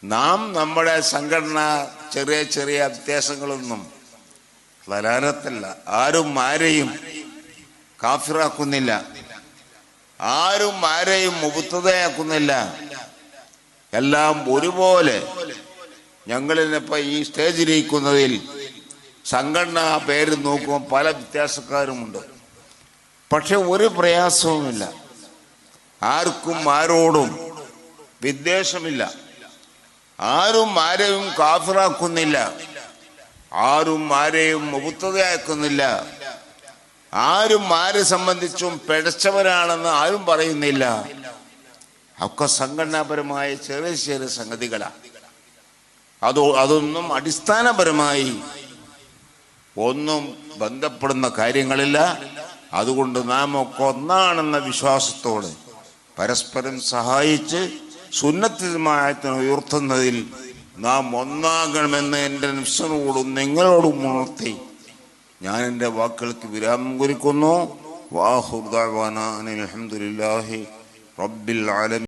നാം നമ്മുടെ സംഘടന ചെറിയ ചെറിയ വ്യത്യാസങ്ങളൊന്നും ളലാലത്തല്ല. ആരും ആരെയും കാഫിറാക്കുന്നില്ല, ആരും ആരെയും മുബ്തദയാക്കുന്നില്ല. എല്ലാം ഒരുപോലെ. ഞങ്ങളിപ്പോൾ ഈ സ്റ്റേജിലിരിക്കുന്നതിൽ സംഘടന പേര് നോക്കുമ്പോൾ പല വ്യത്യാസക്കാരുമുണ്ട്. പക്ഷെ ഒരു പ്രയാസവുമില്ല, ആർക്കും ആരോടും വിദ്വേഷമില്ല, ആരും ആരെയും കാഫിറാക്കുന്നില്ല, ആരും ആരെയും മുബ്തദയാക്കുന്നില്ല, ആരും ആരെ സംബന്ധിച്ചും പിഴച്ചവരാണെന്ന് ആരും പറയുന്നില്ല. ഒക്കെ സംഘടനാപരമായ ചെറിയ ചെറിയ സംഗതികളാണ്. അതൊന്നും അടിസ്ഥാനപരമായി ഒന്നും ബന്ധപ്പെടുന്ന കാര്യങ്ങളില്ല. അതുകൊണ്ട് നാം ഒക്കെ ഒന്നാണെന്ന വിശ്വാസത്തോടെ പരസ്പരം സഹായിച്ച് സുന്നത്ത് ജമാഅത്തിനെ ഉയർത്തുന്നതിൽ നാം ഒന്നാകണമെന്ന് എൻ്റെ നഫ്സിനോടും നിങ്ങളോടും ഉണർത്തി ഞാൻ എൻ്റെ വാക്കുകൾക്ക് വിരാമം കുറിക്കുന്നു. വാഹിറു ദഅ്വാനാ അനിൽ ഹംദുലില്ലാഹി റബ്ബിൽ ആലമീൻ.